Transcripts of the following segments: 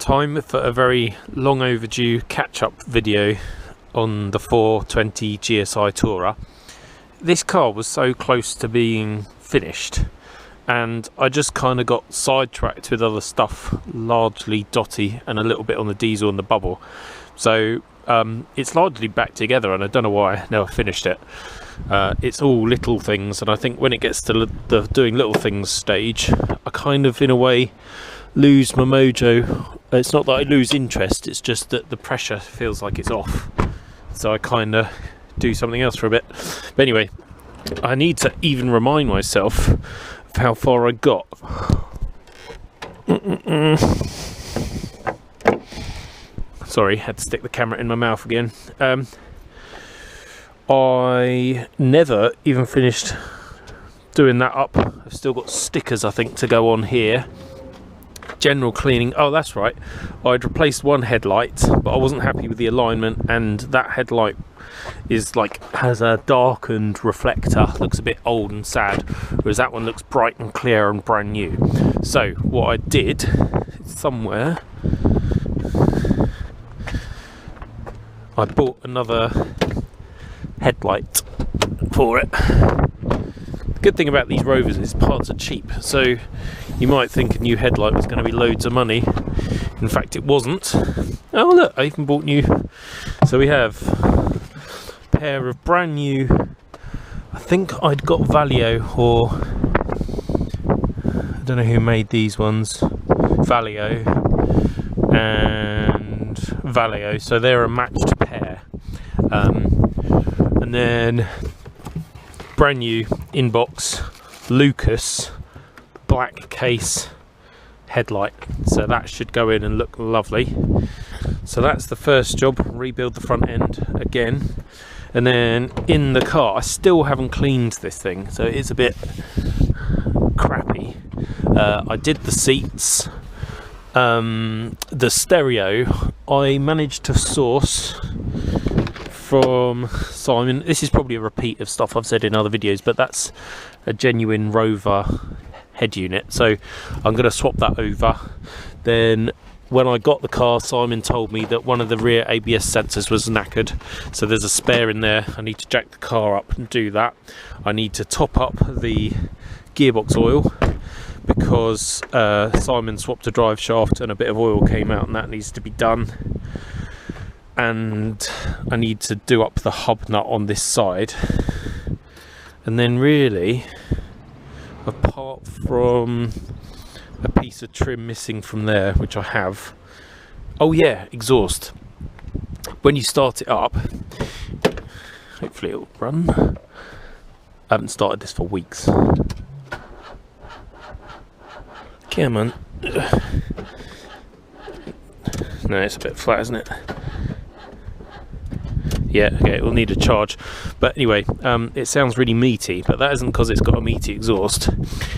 Time for a very long overdue catch-up video on the 420 GSI Tourer. This car was so close to being finished and I just kind of got sidetracked with other stuff, largely dodgy and a little bit on the diesel and the bubble. So it's largely back together and I don't know why I never finished it. It's all little things, and I think when it gets to the doing little things stage, I kind of in a way lose my mojo. It's not that I lose interest, it's just that the pressure feels like it's off, so I kind of do something else for a bit. But anyway, I need to even remind myself of how far I got. Sorry, had to stick the camera in my mouth again. I never even finished doing that up. I've still got stickers I think to go on here. General cleaning. Oh, that's right, I'd replaced one headlight, but I wasn't happy with the alignment, and that headlight is like has a darkened reflector, looks a bit old and sad, whereas that one looks bright and clear and brand new. So what I did somewhere, I bought another headlight for it. The good thing about these Rovers is parts are cheap, so you might think a new headlight was going to be loads of money. In fact, it wasn't. Oh look, I even bought new. So we have a pair of brand new, I think I'd got Valio, or I don't know who made these ones, Valio and Valio, so they're a matched pair. And then brand new inbox Lucas black case headlight, so that should go in and look lovely. So that's the first job, rebuild the front end again. And then in the car, I still haven't cleaned this thing, so it's a bit crappy. I did the seats, the stereo I managed to source from Simon. This is probably a repeat of stuff I've said in other videos, but that's a genuine Rover head unit, so I'm going to swap that over. Then when I got the car, Simon told me that one of the rear ABS sensors was knackered, so there's a spare in there. I need to jack the car up and do that. I need to top up the gearbox oil because Simon swapped a drive shaft and a bit of oil came out, and that needs to be done. And I need to do up the hub nut on this side, and then really, apart from a piece of trim missing from there, which I have, oh yeah, exhaust. When you start it up, hopefully it'll run. I haven't started this for weeks. Come on. No, it's a bit flat, isn't it? Yeah, okay, it will need a charge. But anyway, it sounds really meaty, but that isn't because it's got a meaty exhaust.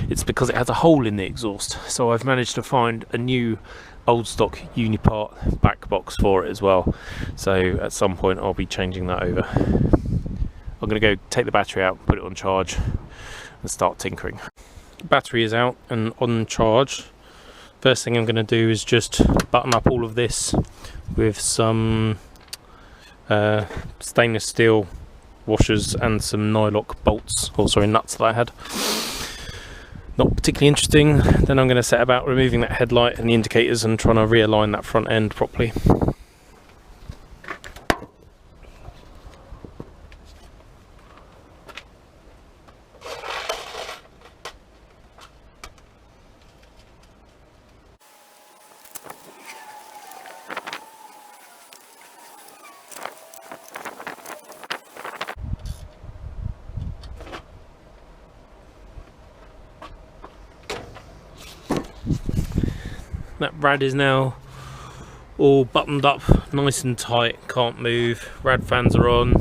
It's because it has a hole in the exhaust. So I've managed to find a new old stock Unipart back box for it as well. So at some point I'll be changing that over. I'm going to go take the battery out, put it on charge and start tinkering. Battery is out and on charge. First thing I'm going to do is just button up all of this with some stainless steel washers and some nylock bolts, or sorry, nuts that I had. Not particularly interesting. Then I'm going to set about removing that headlight and the indicators and trying to realign that front end properly. That rad is now all buttoned up, nice and tight, can't move. Rad fans are on,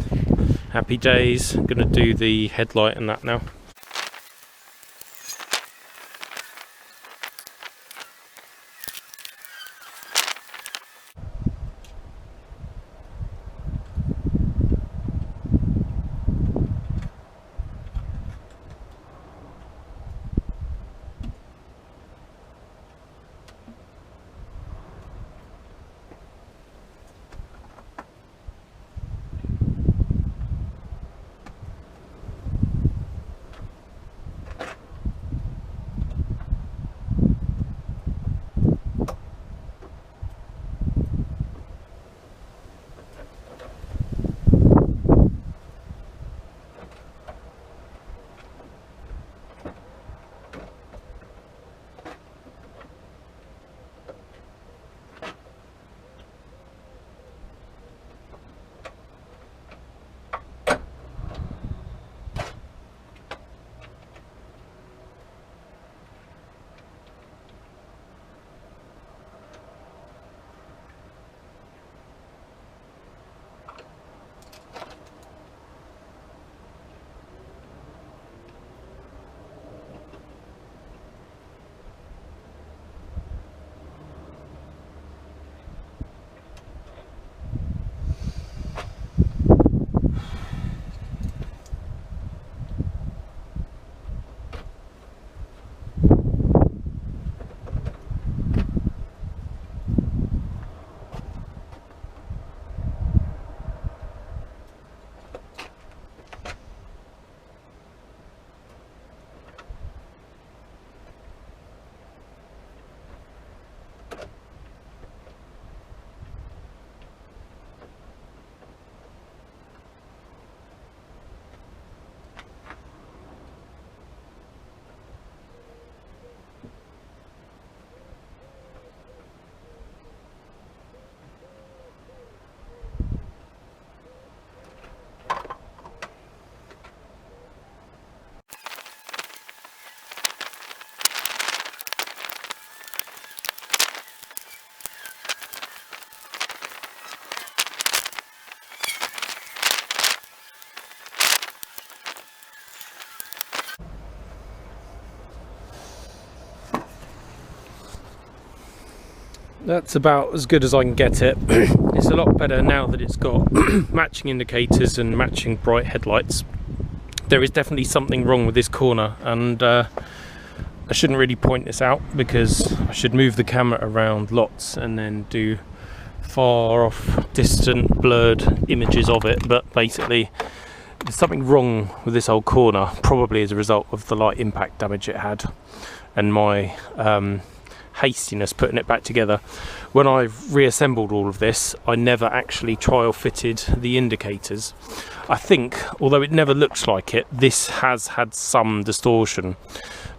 happy days. I'm gonna do the headlight and that now. that's about as good as I can get it. It's a lot better now that it's got matching indicators and matching bright headlights. There is definitely something wrong with this corner, and I shouldn't really point this out because I should move the camera around lots and then do far off, distant, blurred images of it. But basically there's something wrong with this old corner, probably as a result of the light impact damage it had and my hastiness putting it back together. When I reassembled all of this, I never actually trial fitted the indicators. I think, although it never looks like it, this has had some distortion,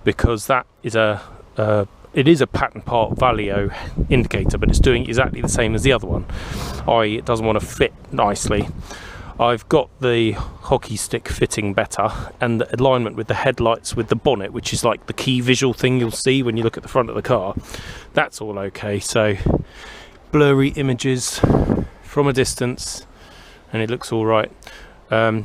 because that is it is a pattern part Valio indicator, but it's doing exactly the same as the other one. It doesn't want to fit nicely. I've got the hockey stick fitting better, and the alignment with the headlights with the bonnet, which is like the key visual thing you'll see when you look at the front of the car, that's all okay. So blurry images from a distance and it looks all right.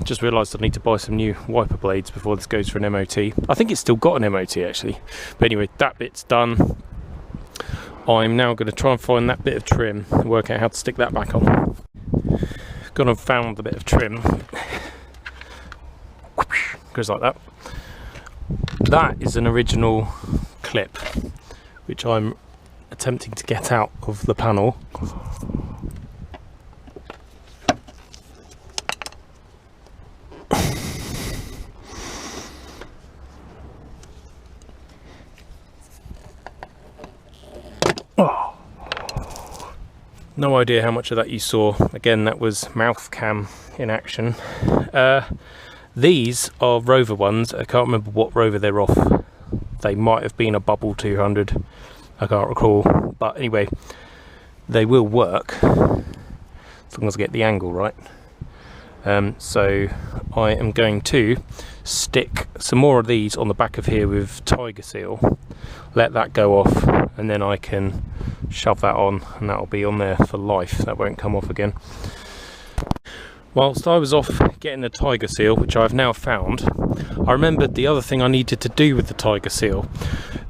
Just realised I need to buy some new wiper blades before this goes for an MOT. I think it's still got an MOT actually, but anyway, that bit's done. I'm now going to try and find that bit of trim and work out how to stick that back on. Gone and found the bit of trim. Goes like that. That is an original clip which I'm attempting to get out of the panel. Oh. No idea how much of that you saw. Again, that was mouth cam in action. These are Rover ones. I can't remember what Rover they're off. They might have been a Bubble 200. I can't recall. But anyway, they will work as long as I get the angle right. So I am going to stick some more of these on the back of here with Tiger Seal, let that go off, and then I can shove that on, and that'll be on there for life. That won't come off again. Whilst I was off getting the Tiger Seal, which I've now found, I remembered the other thing I needed to do with the Tiger Seal.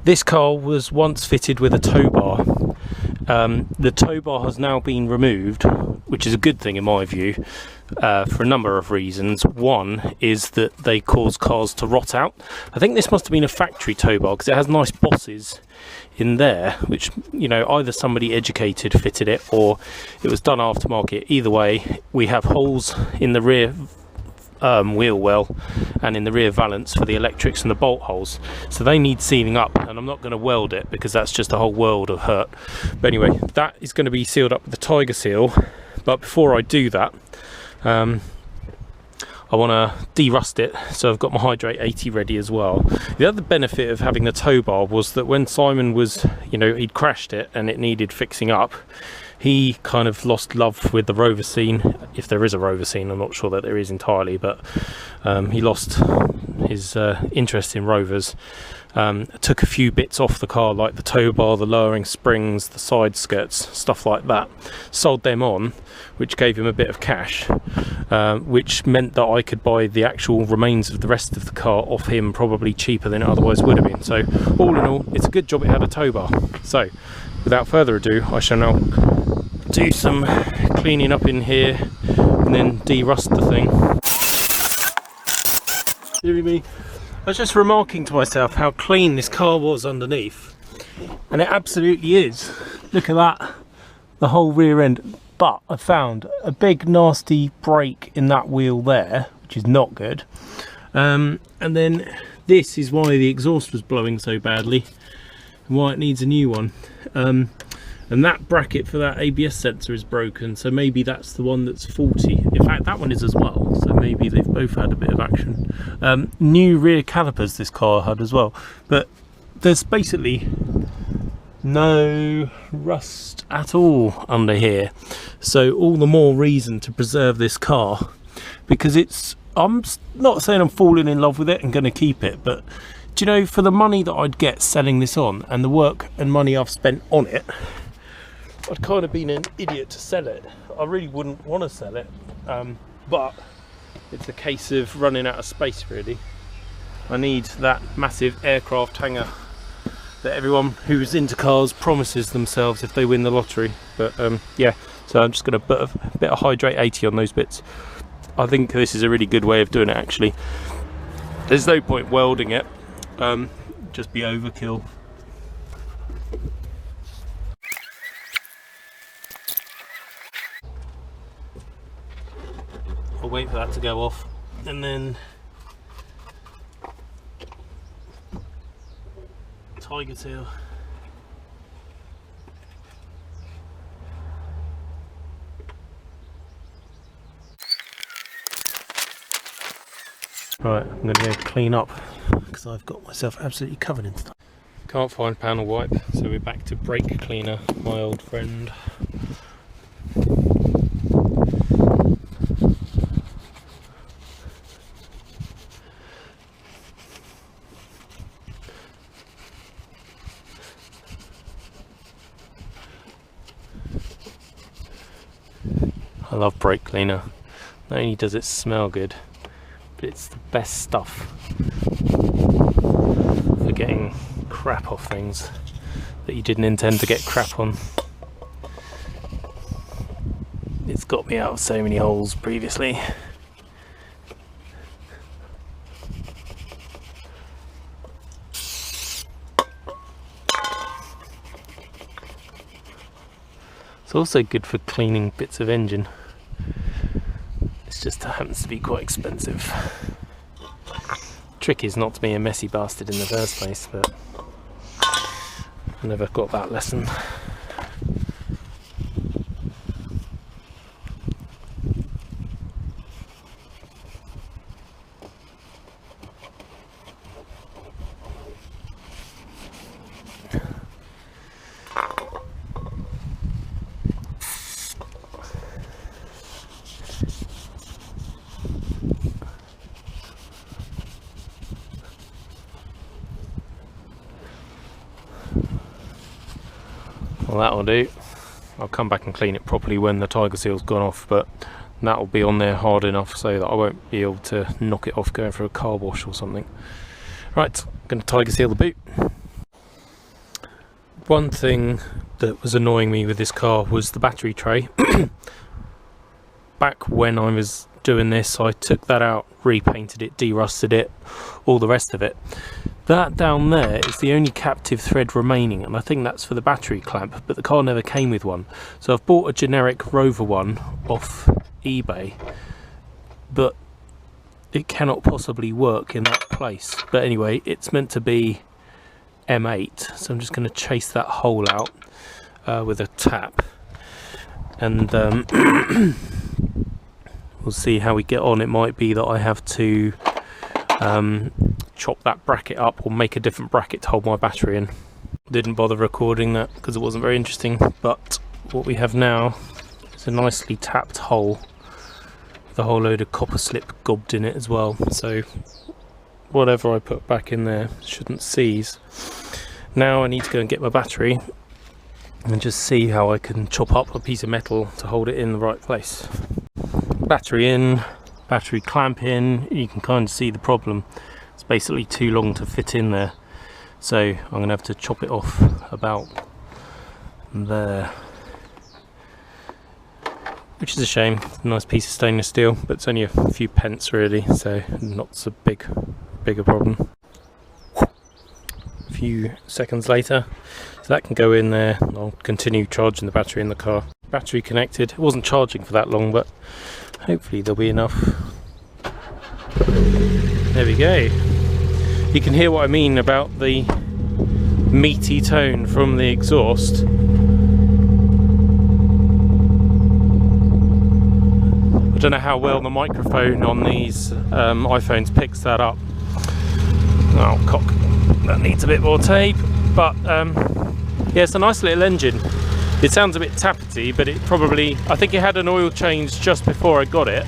This car was once fitted with a tow bar. The tow bar has now been removed, which is a good thing in my view, for a number of reasons. One is that they cause cars to rot out. I think this must have been a factory tow bar because it has nice bosses in there, which, you know, either somebody educated fitted it or it was done aftermarket. Either way, we have holes in the rear wheel well and in the rear valance for the electrics and the bolt holes, so they need sealing up, and I'm not going to weld it because that's just a whole world of hurt. But anyway, that is going to be sealed up with the Tiger Seal. But before I do that, I want to de-rust it, so I've got my Hydrate 80 ready as well. The other benefit of having the tow bar was that when Simon was, you know, he'd crashed it and it needed fixing up, he kind of lost love with the Rover scene, if there is a Rover scene. I'm not sure that there is entirely, but he lost his interest in Rovers. Took a few bits off the car, like the tow bar, the lowering springs, the side skirts, stuff like that. Sold them on, which gave him a bit of cash, which meant that I could buy the actual remains of the rest of the car off him, probably cheaper than it otherwise would have been. So all in all, it's a good job it had a tow bar. So without further ado, I shall now do some cleaning up in here and then de-rust the thing. Hearing me? I was just remarking to myself how clean this car was underneath, and it absolutely is. Look at that, the whole rear end. But I found a big nasty break in that wheel there, which is not good. And then this is why the exhaust was blowing so badly and why it needs a new one. And that bracket for that ABS sensor is broken, so maybe that's the one that's faulty. In fact, that one is as well, so maybe they've both had a bit of action. New rear calipers this car had as well, but there's basically no rust at all under here. So all the more reason to preserve this car, because it's, I'm not saying I'm falling in love with it and going to keep it, but do you know, for the money that I'd get selling this on and the work and money I've spent on it, I'd kind of been an idiot to sell it. I really wouldn't want to sell it, but it's a case of running out of space really. I need that massive aircraft hangar that everyone who's into cars promises themselves if they win the lottery. But yeah, so I'm just going to put a bit of Hydrate 80 on those bits. I think this is a really good way of doing it actually. There's no point welding it, just be overkill. I'll wait for that to go off and then tiger tail. Right, I'm going to go clean up because I've got myself absolutely covered in stuff. Can't find panel wipe, so we're back to brake cleaner, my old friend. I love brake cleaner. Not only does it smell good, but it's the best stuff for getting crap off things that you didn't intend to get crap on. It's got me out of so many holes previously. It's also good for cleaning bits of engine. It just happens to be quite expensive. Trick is not to be a messy bastard in the first place, but I never got that lesson. Well, that'll do. I'll come back and clean it properly when the tiger seal's gone off, but that'll be on there hard enough so that I won't be able to knock it off going for a car wash or something. Right, I'm going to tiger seal the boot. One thing that was annoying me with this car was the battery tray. Back when I was doing this, I took that out, repainted it, derusted it, all the rest of it. That down there is the only captive thread remaining, and I think that's for the battery clamp, but the car never came with one. So I've bought a generic Rover one off eBay, but it cannot possibly work in that place. But anyway, it's meant to be M8, so I'm just going to chase that hole out with a tap, and we'll see how we get on. It might be that I have to chop that bracket up or make a different bracket to hold my battery in. Didn't bother recording that because it wasn't very interesting, but what we have now is a nicely tapped hole with a whole load of copper slip gobbed in it as well, so whatever I put back in there shouldn't seize. Now I need to go and get my battery and just see how I can chop up a piece of metal to hold it in the right place. Battery in, battery clamp in. You can kind of see the problem. It's basically too long to fit in there, so I'm going to have to chop it off about there, which is a shame. It's a nice piece of stainless steel, but it's only a few pence really, so not so bigger problem. A few seconds later, so that can go in there. I'll continue charging the battery in the car. Battery connected. It wasn't charging for that long, but hopefully there'll be enough. There we go. You can hear what I mean about the meaty tone from the exhaust. I don't know how well the microphone on these iPhones picks that up. Oh, cock. That needs a bit more tape, but yeah, it's a nice little engine. It sounds a bit tappety, but it probably, I think it had an oil change just before I got it.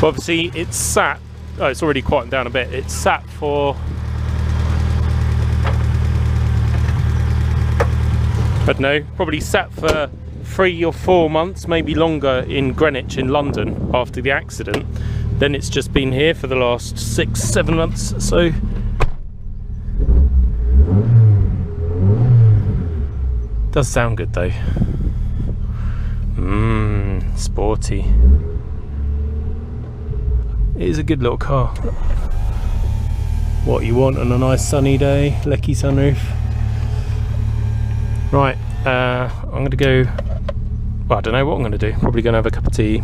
But obviously it's sat, oh, it's already quieted down a bit. It's sat for, I don't know, probably sat for 3 or 4 months, maybe longer, in Greenwich in London after the accident. Then it's just been here for the last 6-7 months, so does sound good though. Sporty. It is a good little car. What you want on a nice sunny day, lecky sunroof. Right, I'm going to go, well, I don't know what I'm going to do, probably going to have a cup of tea.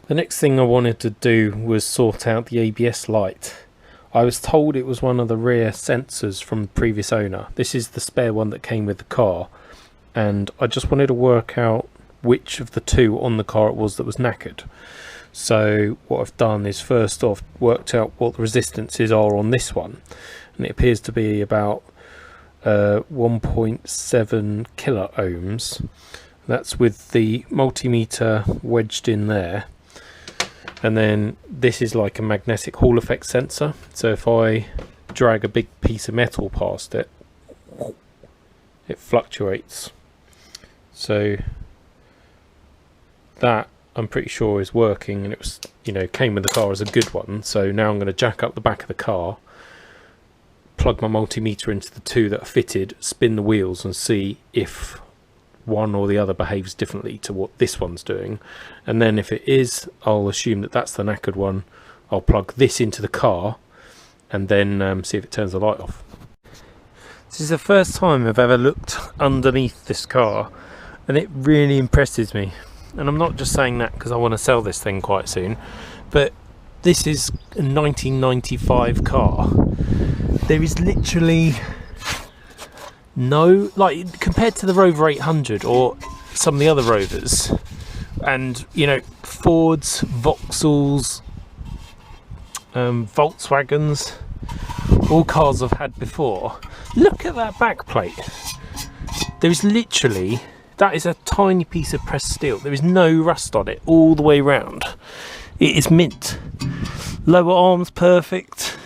The next thing I wanted to do was sort out the ABS light. I was told it was one of the rear sensors from the previous owner. This is the spare one that came with the car, and I just wanted to work out which of the two on the car it was that was knackered. So what I've done is first off worked out what the resistances are on this one, and it appears to be about 1.7 kilo ohms. That's with the multimeter wedged in there. And then this is like a magnetic Hall effect sensor, so if I drag a big piece of metal past it, it fluctuates. So that I'm pretty sure is working, and it was, you know, came with the car as a good one. So now I'm going to jack up the back of the car, plug my multimeter into the two that are fitted, spin the wheels and see if one or the other behaves differently to what this one's doing. And then if it is, I'll assume that that's the knackered one. I'll plug this into the car and then see if it turns the light off. This is the first time I've ever looked underneath this car, and it really impresses me. And I'm not just saying that because I want to sell this thing quite soon, but this is a 1995 car. There is literally no, like, compared to the Rover 800 or some of the other Rovers, and, you know, Fords, Vauxhalls, Volkswagens, all cars I've had before. Look at that back plate. There is literally, that is a tiny piece of pressed steel. There is no rust on it all the way round. It is mint. Lower arms perfect.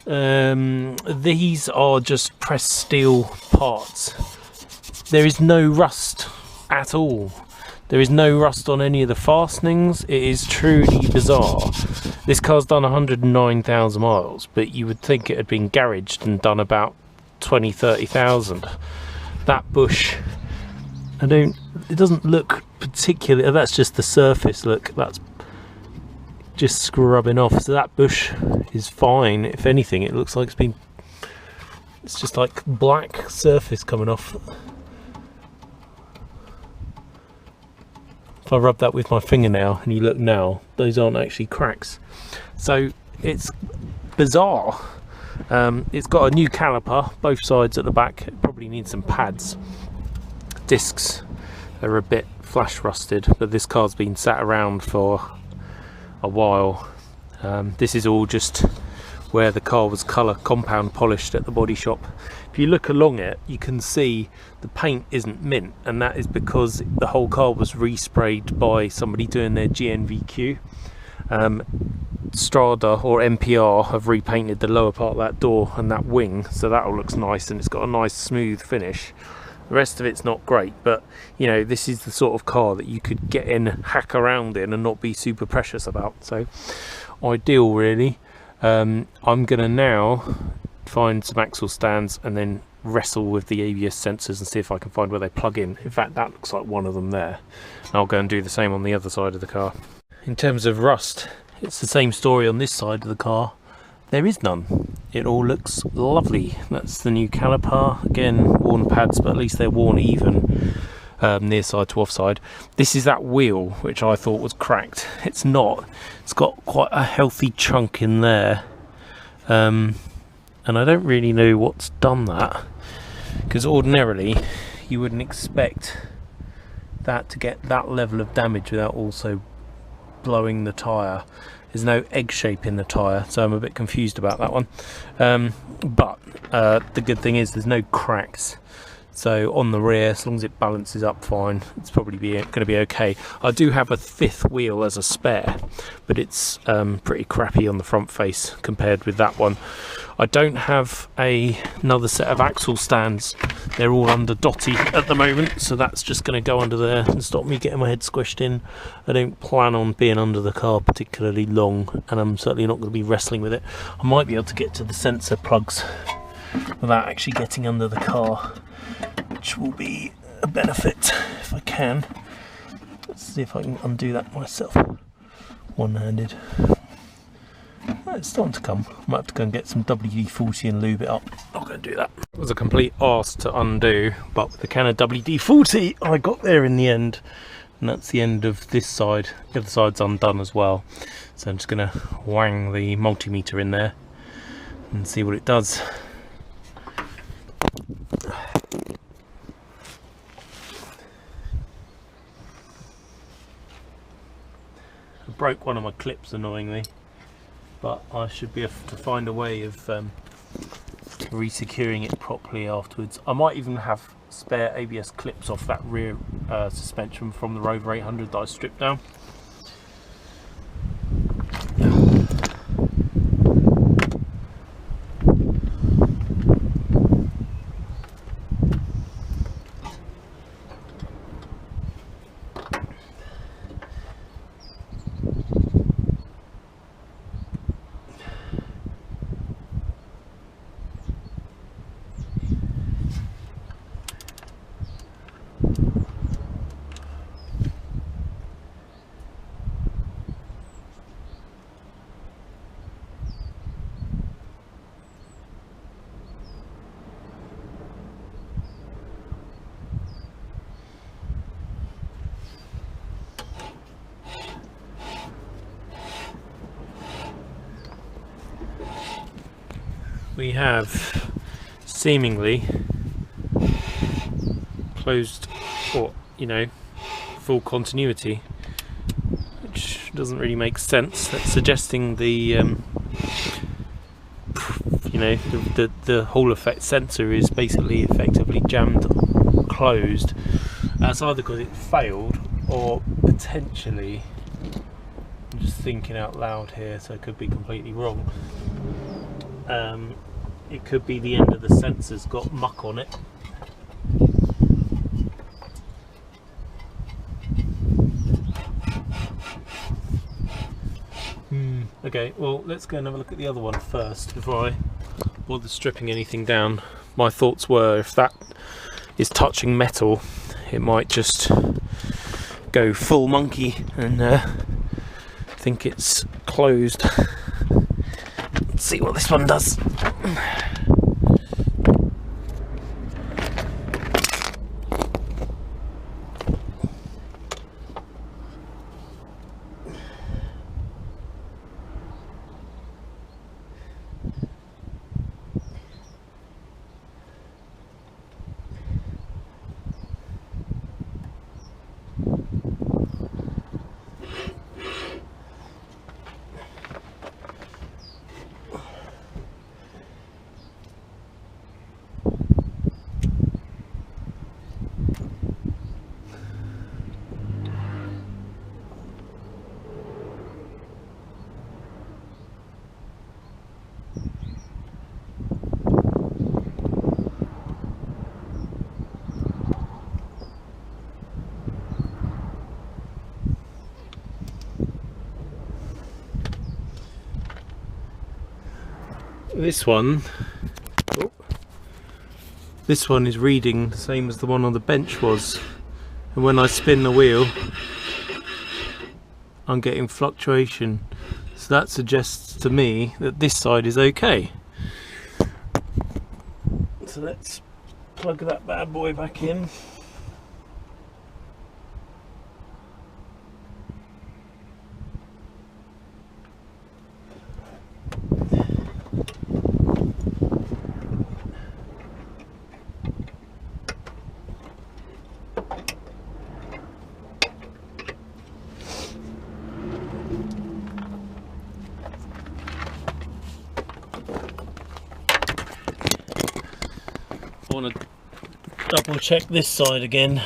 These are just pressed steel parts. There is no rust at all. There is no rust on any of the fastenings. It is truly bizarre. This car's done 109,000 miles, but you would think it had been garaged and done about 20-30,000. That bush, it doesn't look particularly, that's just the surface, look, that's just scrubbing off. So that bush is fine. If anything, it looks like it's just like black surface coming off. If I rub that with my fingernail and you look now, those aren't actually cracks. So it's bizarre. It's got a new caliper, both sides at the back. It probably needs some pads. Discs are a bit flash rusted, but this car's been sat around for a while. This is all just where the car was colour compound polished at the body shop. If you look along it, you can see the paint isn't mint, and that is because the whole car was resprayed by somebody doing their GNVQ. Strada or MPR have repainted the lower part of that door and that wing, so that all looks nice and it's got a nice smooth finish. The rest of it's not great, but you know, this is the sort of car that you could get in, hack around in and not be super precious about. So ideal really. I'm gonna now find some axle stands and then wrestle with the ABS sensors and see if I can find where they plug in. In fact, that looks like one of them there. I'll go and do the same on the other side of the car. In terms of rust, it's the same story on this side of the car. There is none. It all looks lovely. That's the new caliper. Again, worn pads, but at least they're worn even, near side to offside. This is that wheel, which I thought was cracked. It's not. It's got quite a healthy chunk in there. And I don't really know what's done that, because ordinarily you wouldn't expect that to get that level of damage without also blowing the tyre. There's no egg shape in the tyre, so I'm a bit confused about that one. But the good thing is there's no cracks. So on the rear, as long as it balances up fine, it's probably going to be okay. I do have a fifth wheel as a spare, but it's pretty crappy on the front face compared with that one. I don't have another set of axle stands. They're all under dodgy at the moment, so that's just going to go under there and stop me getting my head squished in. I don't plan on being under the car particularly long, and I'm certainly not going to be wrestling with it. I might be able to get to the sensor plugs without actually getting under the car, which will be a benefit if I can. Let's see if I can undo that myself, one-handed. It's starting to come. I might have to go and get some WD-40 and lube it up. Not going to do that. It was a complete arse to undo, but with the can of WD-40 I got there in the end, and that's the end of this side. The other side's undone as well, so I'm just going to wang the multimeter in there and see what it does. I broke one of my clips annoyingly, but I should be able to find a way of re-securing it properly afterwards. I might even have spare ABS clips off that rear suspension from the Rover 800 that I stripped down. We have seemingly closed, or full continuity, which doesn't really make sense. That's suggesting the the Hall effect sensor is basically effectively jammed closed. That's either because it failed, or potentially, I'm just thinking out loud here, so I could be completely wrong. It could be the end of the sensor's got muck on it. Okay, well, let's go and have a look at the other one first before I bother stripping anything down. My thoughts were, if that is touching metal, it might just go full monkey and think it's closed. Let's see what this one does. This one is reading the same as the one on the bench was, and when I spin the wheel I'm getting fluctuation, so that suggests to me that this side is okay. So let's plug that bad boy back in. I want to double check this side again.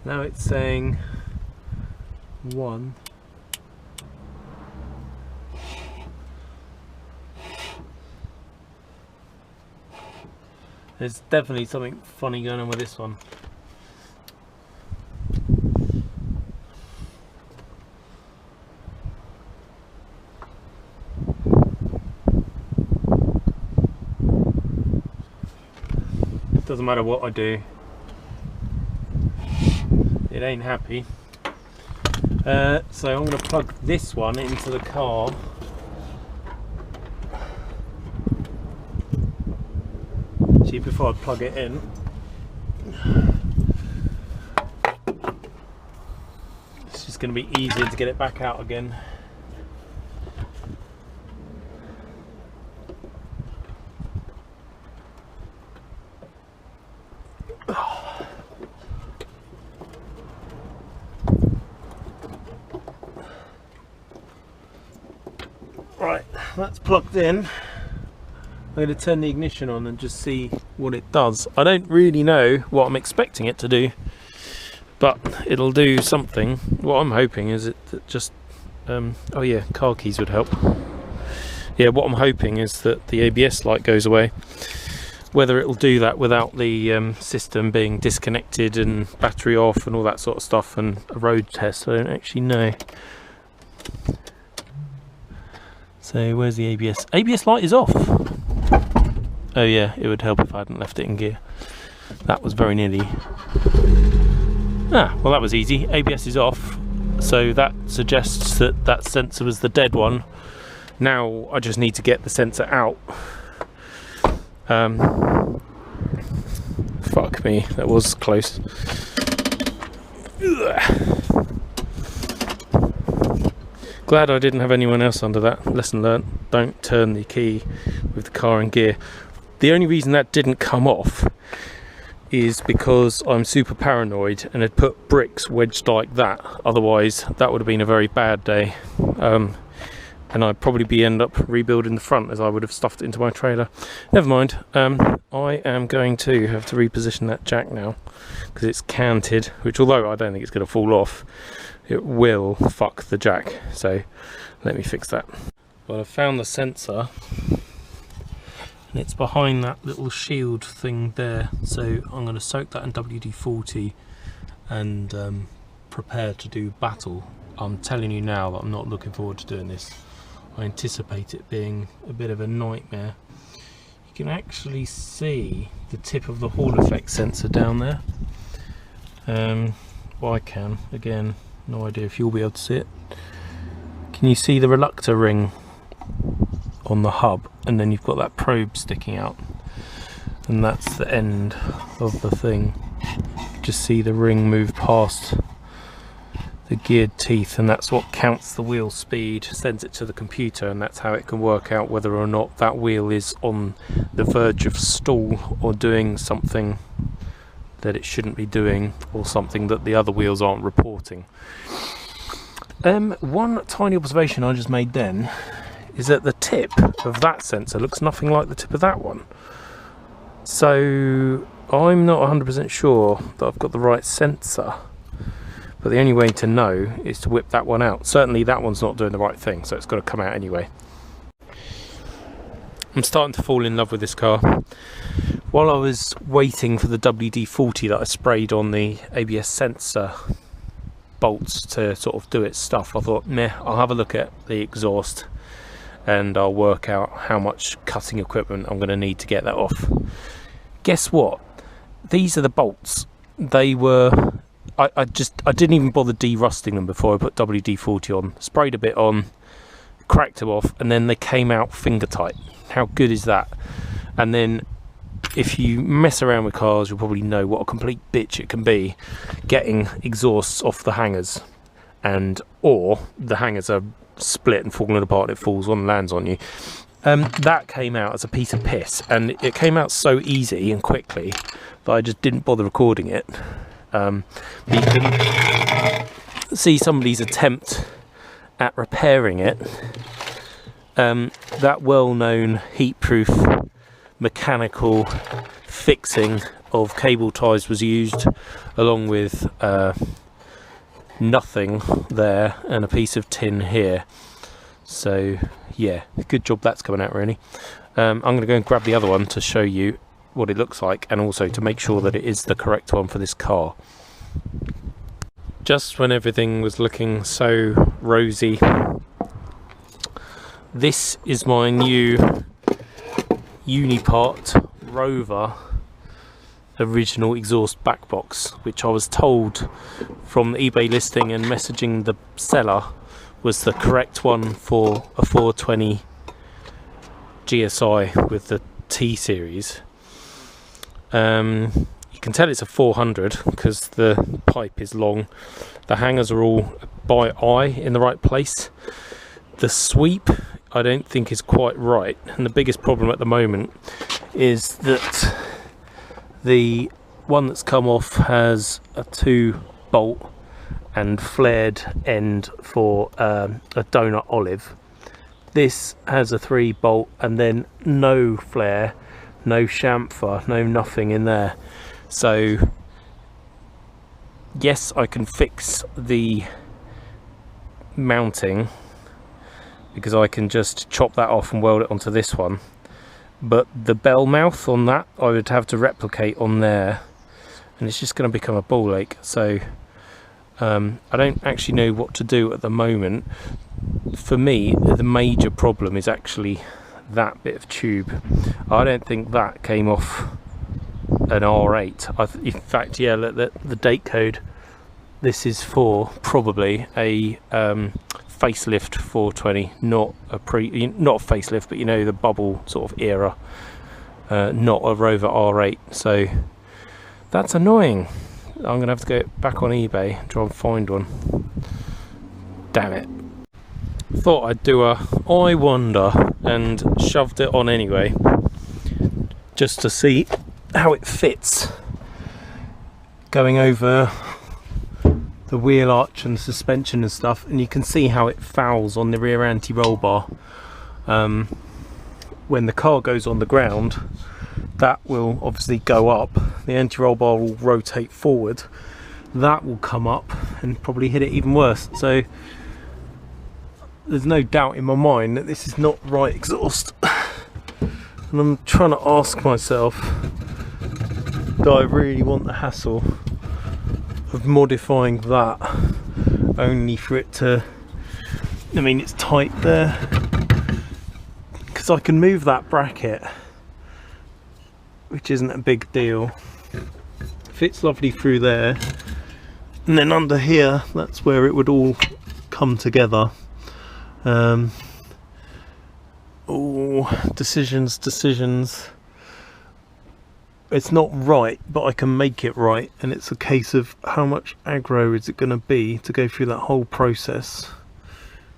Now it's saying 1. There's definitely something funny going on with this one. Doesn't matter what I do, it ain't happy. So I'm going to plug this one into the car. See, before I plug it in, it's just going to be easier to get it back out again. Right, that's plugged in. I'm going to turn the ignition on and just see what it does. I don't really know what I'm expecting it to do, but it'll do something. What I'm hoping is it just oh yeah, car keys would help. Yeah, what I'm hoping is that the ABS light goes away. Whether it'll do that without the system being disconnected and battery off and all that sort of stuff, and a road test, I don't actually know. So where's the ABS? ABS light is off. Oh yeah, it would help if I hadn't left it in gear. That was very nearly. Ah, well that was easy. ABS is off, so that suggests that that sensor was the dead one. Now I just need to get the sensor out. Fuck me, that was close. Ugh. Glad I didn't have anyone else under that. Lesson learnt, don't turn the key with the car in gear. The only reason that didn't come off is because I'm super paranoid and had put bricks wedged like that. Otherwise that would have been a very bad day, and I'd probably end up rebuilding the front, as I would have stuffed it into my trailer. Never mind. I am going to have to reposition that jack now because it's canted, which, although I don't think it's going to fall off, it will fuck the jack. So let me fix that. Well, I've found the sensor and it's behind that little shield thing there. So I'm going to soak that in WD-40 and prepare to do battle. I'm telling you now that I'm not looking forward to doing this. I anticipate it being a bit of a nightmare. You can actually see the tip of the Hall effect sensor down there. Well, I can. Again, no idea if you'll be able to see it. Can you see the reluctor ring on the hub? And then you've got that probe sticking out. And that's the end of the thing. Just see the ring move past the geared teeth, and that's what counts the wheel speed, sends it to the computer, and that's how it can work out whether or not that wheel is on the verge of stall or doing something that it shouldn't be doing, or something that the other wheels aren't reporting. One tiny observation I just made then is that the tip of that sensor looks nothing like the tip of that one. So I'm not 100% sure that I've got the right sensor. But the only way to know is to whip that one out. Certainly that one's not doing the right thing, so it's got to come out anyway. I'm starting to fall in love with this car. While I was waiting for the WD-40 that I sprayed on the ABS sensor bolts to sort of do its stuff, I thought, meh, I'll have a look at the exhaust and I'll work out how much cutting equipment I'm going to need to get that off. Guess what? these are the bolts. They were, I didn't even bother de-rusting them before I put WD-40 on. Sprayed a bit on, cracked them off, and then they came out finger tight. How good is that? And then if you mess around with cars, you'll probably know what a complete bitch it can be getting exhausts off the hangers, or the hangers are split and falling apart and it falls on and lands on you. That came out as a piece of piss, and it came out so easy and quickly that I just didn't bother recording it. You can see somebody's attempt at repairing it. That well-known heat-proof mechanical fixing of cable ties was used, along with nothing there and a piece of tin here. So yeah, good job that's coming out really. I'm going to go and grab the other one to show you what it looks like, and also to make sure that it is the correct one for this car. Just when everything was looking so rosy, this is my new Unipart Rover original exhaust back box, which I was told from the eBay listing and messaging the seller was the correct one for a 420 GSI with the T series. You can tell it's a 400 because the pipe is long. The hangers are all by eye in the right place. The sweep I don't think is quite right, and the biggest problem at the moment is that the one that's come off has a 2 bolt and flared end for a donut olive. This has a 3 bolt and then no flare, no chamfer, no nothing in there. So yes, I can fix the mounting because I can just chop that off and weld it onto this one, but the bell mouth on that I would have to replicate on there, and it's just going to become a ball ache. So I don't actually know what to do at the moment. For me, the major problem is actually that bit of tube. I don't think that came off an R8. In fact, yeah, the date code, this is for probably a facelift 420, not a facelift, but you know, the bubble sort of era, not a Rover R8. So that's annoying. I'm gonna have to go back on eBay and try and find one. Damn it. Thought I'd do a I wonder and shoved it on anyway, just to see how it fits going over the wheel arch and suspension and stuff, and you can see how it fouls on the rear anti-roll bar. When the car goes on the ground, that will obviously go up, the anti-roll bar will rotate forward, that will come up and probably hit it even worse. So there's no doubt in my mind that this is not right exhaust, and I'm trying to ask myself, do I really want the hassle of modifying that only for it to, I mean, it's tight there, because I can move that bracket, which isn't a big deal, fits lovely through there, and then under here, that's where it would all come together. Oh, decisions. It's not right, but I can make it right, and it's a case of how much aggro is it going to be to go through that whole process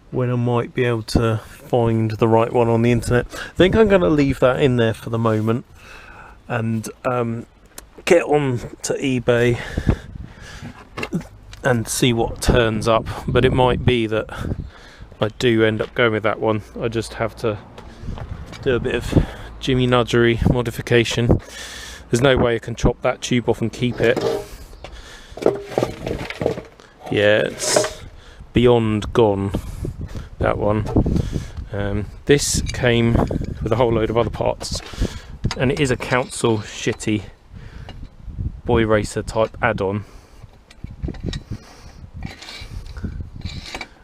when I might be able to find the right one on the internet. I think I'm going to leave that in there for the moment and get on to eBay and see what turns up, but it might be that I do end up going with that one. I just have to do a bit of Jimmy Nudgery modification. There's no way I can chop that tube off and keep it. Yeah, it's beyond gone, that one. This came with a whole load of other parts, and it is a council shitty boy racer type add-on.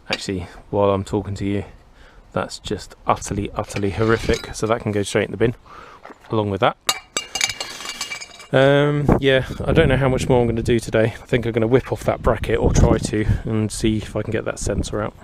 Actually, while I'm talking to you, that's just utterly horrific, so that can go straight in the bin along with that. Yeah, I don't know how much more I'm going to do today. I think I'm going to whip off that bracket, or try to, and see if I can get that sensor out.